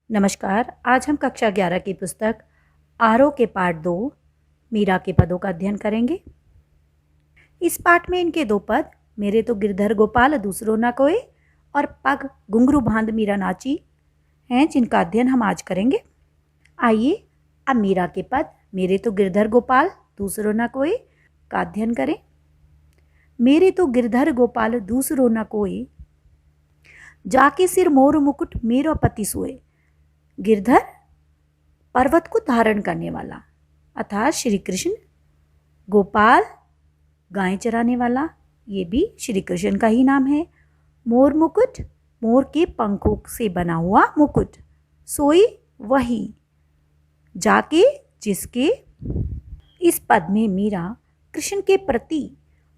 नमस्कार। आज हम कक्षा 11 की पुस्तक आरोह के पाठ 2 मीरा के पदों का अध्ययन करेंगे। इस पाठ में इनके 2 पद मेरे तो गिरधर गोपाल दूसरो न कोई और पग घुंघरू बांध मीरा नाची हैं, जिनका अध्ययन हम आज करेंगे। आइए अब मीरा के पद मेरे तो गिरधर गोपाल दूसरो न कोई का अध्ययन करें। मेरे तो गिरधर गोपाल दूसरो न कोई, जाके सिर मोर मुकुट मेरो पति सोए। गिरधर पर्वत को धारण करने वाला अर्थात श्री कृष्ण, गोपाल गाय चराने वाला, ये भी श्री कृष्ण का ही नाम है। मोर मुकुट मोर के पंखों से बना हुआ मुकुट, सोई वही, जाके जिसके। इस पद में मीरा कृष्ण के प्रति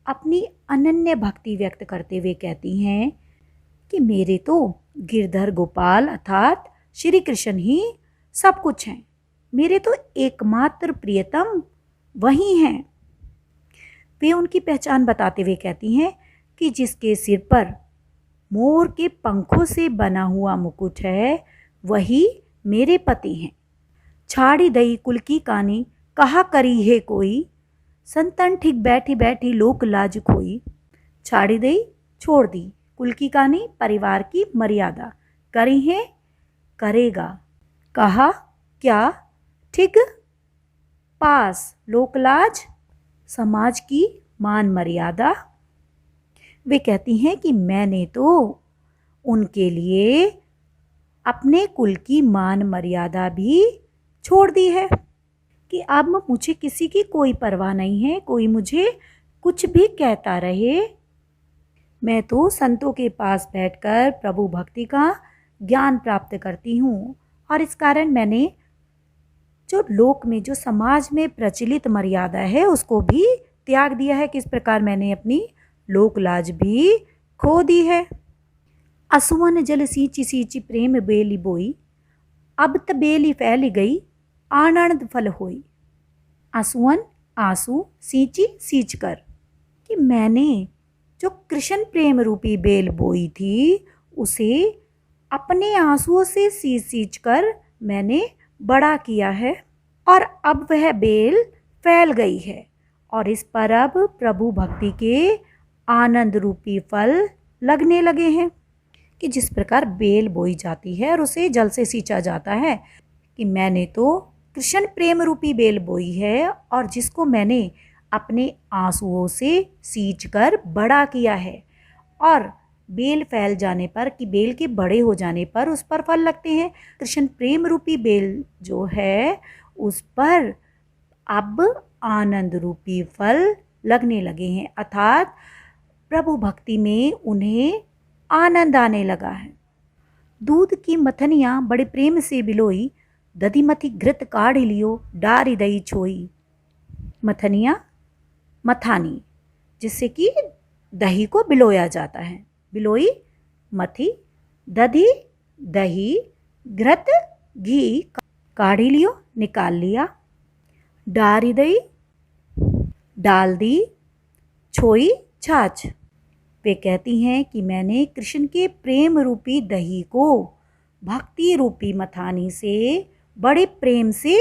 अपनी अनन्य भक्ति व्यक्त करते हुए कहती हैं कि मेरे तो गिरधर गोपाल अर्थात श्री कृष्ण ही सब कुछ हैं। मेरे तो एकमात्र प्रियतम वही हैं। वे उनकी पहचान बताते हुए कहती हैं कि जिसके सिर पर मोर के पंखों से बना हुआ मुकुट है वही मेरे पति हैं। छाड़ी दई कुल की कानी कहा करी है कोई, संतन ठीक बैठी बैठी लोक लाज खोई। छाड़ी दई छोड़ दी, कुल की कानी परिवार की मर्यादा, करी है करेगा, कहा क्या ठीक, पास लोकलाज समाज की मान मर्यादा। वे कहती हैं कि मैंने तो उनके लिए अपने कुल की मान मर्यादा भी छोड़ दी है कि अब मुझे किसी की कोई परवाह नहीं है, कोई मुझे कुछ भी कहता रहे। मैं तो संतों के पास बैठकर प्रभु भक्ति का ज्ञान प्राप्त करती हूँ और इस कारण मैंने जो लोक में जो समाज में प्रचलित मर्यादा है उसको भी त्याग दिया है। किस प्रकार मैंने अपनी लोक लाज भी खो दी है। असुवन जल सींची सींची प्रेम बेली बोई, अब त बेली फैल गई आनंद फल होई। आंसुअन आंसू, सींची सींच कर, कि मैंने जो कृष्ण प्रेम रूपी बेल बोई थी उसे अपने आंसुओं से सींच सींच कर मैंने बड़ा किया है और अब वह बेल फैल गई है और इस पर अब प्रभु भक्ति के आनंद रूपी फल लगने लगे हैं। कि जिस प्रकार बेल बोई जाती है और उसे जल से सींचा जाता है, कि मैंने तो कृष्ण प्रेम रूपी बेल बोई है और जिसको मैंने अपने आंसुओं से सींच कर बड़ा किया है और बेल फैल जाने पर, कि बेल के बड़े हो जाने पर उस पर फल लगते हैं। कृष्ण प्रेम रूपी बेल जो है उस पर अब आनंद रूपी फल लगने लगे हैं अर्थात प्रभु भक्ति में उन्हें आनंद आने लगा है। दूध की मथनियाँ बड़े प्रेम से बिलोई, दधी मथी घृत काढ़ लियो डारी दई छोई। मथनियाँ मथानी, जिससे कि दही को बिलोया जाता है, बिलोई मथी, दधी दही, घृत घी, काढ़ी लियो निकाल लिया, डारी दई डाल दी, छोई छाछ। वे कहती हैं कि मैंने कृष्ण के प्रेम रूपी दही को भक्ति रूपी मथानी से बड़े प्रेम से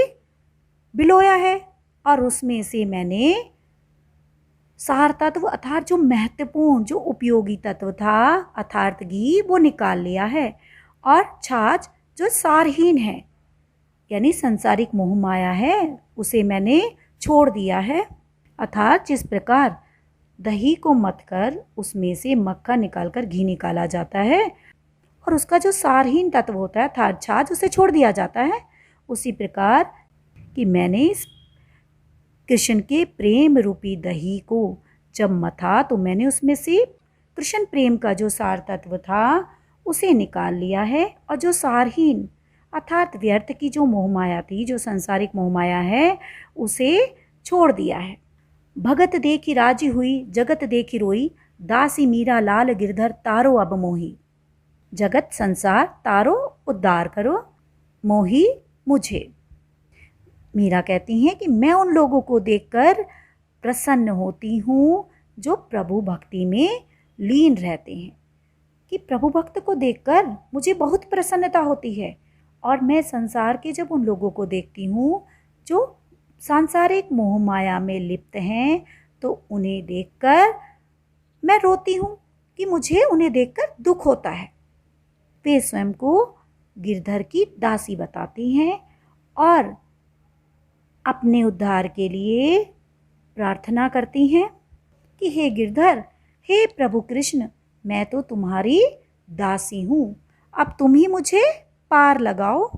बिलोया है और उसमें से मैंने सार तत्व अर्थात जो महत्वपूर्ण जो उपयोगी तत्व था अर्थात घी वो निकाल लिया है और छाछ जो सारहीन है यानी संसारिक मोह माया है उसे मैंने छोड़ दिया है। अर्थात जिस प्रकार दही को मथकर उसमें से मक्खन निकालकर घी निकाला जाता है और उसका जो सारहीन तत्व होता है अर्थात छाछ उसे छोड़ दिया जाता है, उसी प्रकार कि मैंने इस कृष्ण के प्रेम रूपी दही को जब मथा तो मैंने उसमें से कृष्ण प्रेम का जो सार तत्व था उसे निकाल लिया है और जो सारहीन अर्थात व्यर्थ की जो मोहमाया थी, जो संसारिक मोहमाया है, उसे छोड़ दिया है। भगत देखी राजी हुई, जगत देखी रोई, दासी मीरा लाल गिरधर तारो अब मोही। जगत संसार तारो उद्धार करो, मोही मुझे। मीरा कहती हैं कि मैं उन लोगों को देखकर प्रसन्न होती हूँ जो प्रभु भक्ति में लीन रहते हैं, कि प्रभु भक्त को देखकर मुझे बहुत प्रसन्नता होती है और मैं संसार के जब उन लोगों को देखती हूँ जो सांसारिक मोह माया में लिप्त हैं, तो उन्हें देखकर मैं रोती हूँ कि मुझे उन्हें देखकर दुख होता है। वे स्वयं को गिरधर की दासी बताती हैं और अपने उद्धार के लिए प्रार्थना करती हैं कि हे गिरधर, हे प्रभु कृष्ण, मैं तो तुम्हारी दासी हूँ, अब तुम ही मुझे पार लगाओ।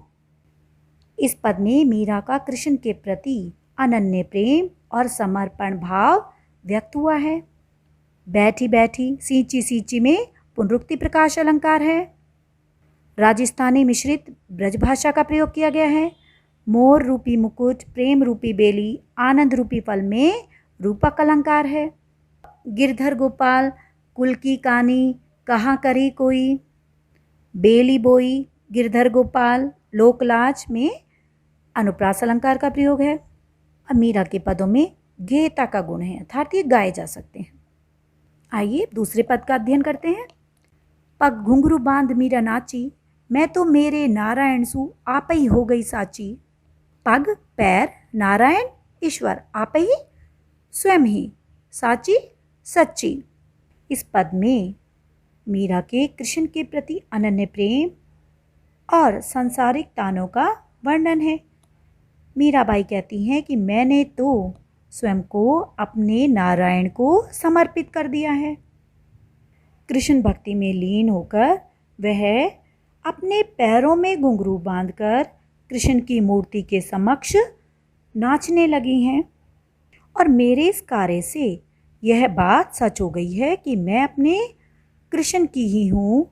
इस पद में मीरा का कृष्ण के प्रति अनन्य प्रेम और समर्पण भाव व्यक्त हुआ है। बैठी बैठी सींची सींची में पुनरुक्ति प्रकाश अलंकार है। राजस्थानी मिश्रित ब्रजभाषा का प्रयोग किया गया है। मोर रूपी मुकुट, प्रेम रूपी बेली, आनंद रूपी फल में रूपक अलंकार है। गिरधर गोपाल कुल की कानी कहाँ करी कोई, बेली बोई गिरधर गोपाल लोकलाज में अनुप्रास अलंकार का प्रयोग है। अब मीरा के पदों में गेयता का गुण है, अर्थात ये गाए जा सकते हैं। आइए दूसरे पद का अध्ययन करते हैं। पग घुंघरू बांध मीरा नाची, मैं तो मेरे नारायण सु आप ही हो गई साची। पग पैर, नारायण ईश्वर, आप ही स्वयं ही, साची सच्ची। इस पद में मीरा के कृष्ण के प्रति अनन्य प्रेम और सांसारिक तानों का वर्णन है। मीराबाई कहती हैं कि मैंने तो स्वयं को अपने नारायण को समर्पित कर दिया है। कृष्ण भक्ति में लीन होकर वह अपने पैरों में घुंघरू बांधकर कृष्ण की मूर्ति के समक्ष नाचने लगी हैं। और मेरे इस कार्य से यह बात सच हो गई है कि मैं अपने कृष्ण की ही हूँ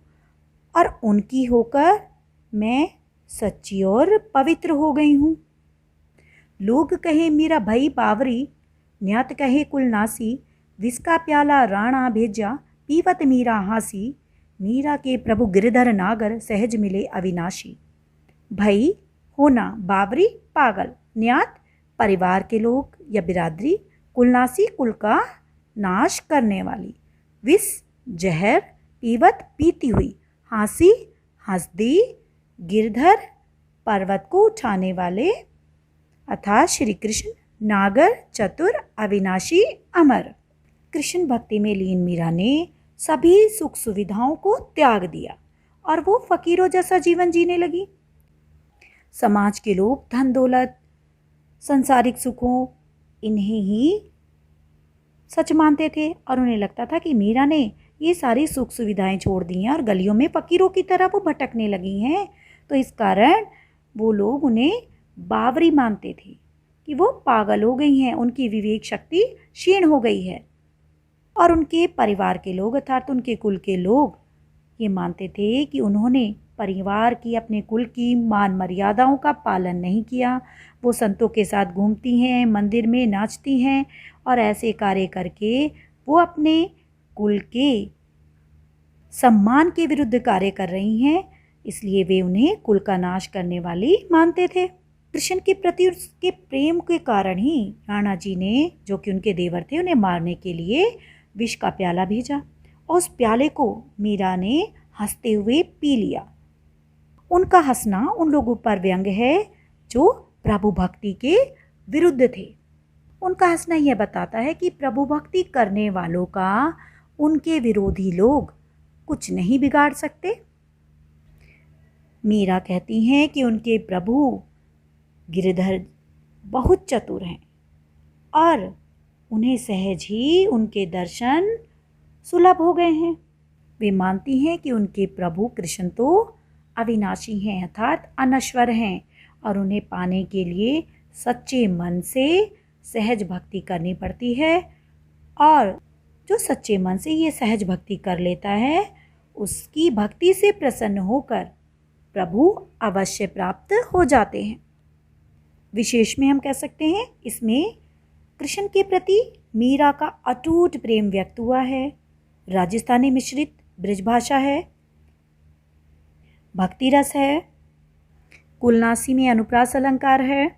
और उनकी होकर मैं सच्ची और पवित्र हो गई हूँ। लोग कहे मीरा भई बावरी, न्यात कहे कुलनासी, विस्का प्याला राणा भेजा, पीवत मीरा हासी, मीरा के प्रभु गिरधर नागर सहज मिले अविनाशी। भई होना बावरी पागल, न्यात परिवार के लोग या बिरादरी, कुलनासी कुल का नाश करने वाली, विष जहर, पीवत पीती हुई, हासी हंसदी, गिरधर पर्वत को उठाने वाले अर्थात श्री कृष्ण, नागर चतुर, अविनाशी, अमर। कृष्ण भक्ति में लीन मीरा ने सभी सुख सुविधाओं को त्याग दिया और वो फकीरों जैसा जीवन जीने लगी। समाज के लोग धन दौलत, संसारिक सुखों इन्हें ही सच मानते थे और उन्हें लगता था कि मीरा ने ये सारी सुख सुविधाएं छोड़ दी हैं और गलियों में फकीरों की तरह वो भटकने लगी हैं। तो इस कारण वो लोग उन्हें बावरी मानते थे कि वो पागल हो गई हैं, उनकी विवेक शक्ति क्षीण हो गई है। और उनके परिवार के लोग अर्थात उनके कुल के लोग ये मानते थे कि उन्होंने परिवार की, अपने कुल की मान मर्यादाओं का पालन नहीं किया। वो संतों के साथ घूमती हैं, मंदिर में नाचती हैं और ऐसे कार्य करके वो अपने कुल के सम्मान के विरुद्ध कार्य कर रही हैं, इसलिए वे उन्हें कुल का नाश करने वाली मानते थे। कृष्ण के प्रति उसके प्रेम के कारण ही राणा जी ने, जो कि उनके देवर थे, उन्हें मारने के लिए विष का प्याला भेजा और उस प्याले को मीरा ने हंसते हुए पी लिया। उनका हंसना उन लोगों पर व्यंग है जो प्रभु भक्ति के विरुद्ध थे। उनका हंसना यह बताता है कि प्रभु भक्ति करने वालों का उनके विरोधी लोग कुछ नहीं बिगाड़ सकते। मीरा कहती हैं कि उनके प्रभु गिरधर बहुत चतुर हैं और उन्हें सहज ही उनके दर्शन सुलभ हो गए हैं। वे मानती हैं कि उनके प्रभु कृष्ण तो अविनाशी हैं अर्थात अनश्वर हैं और उन्हें पाने के लिए सच्चे मन से सहज भक्ति करनी पड़ती है और जो सच्चे मन से ये सहज भक्ति कर लेता है उसकी भक्ति से प्रसन्न होकर प्रभु अवश्य प्राप्त हो जाते हैं। विशेष में हम कह सकते हैं इसमें कृष्ण के प्रति मीरा का अटूट प्रेम व्यक्त हुआ है। राजस्थानी मिश्रित ब्रजभाषा है, भक्ति रस है, कुलनासी में अनुप्रास अलंकार है,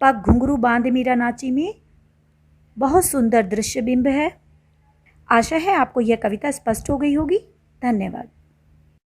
पग घुंघरू बांध मीरा नाची में बहुत सुंदर दृश्य बिंब है। आशा है आपको यह कविता स्पष्ट हो गई होगी। धन्यवाद।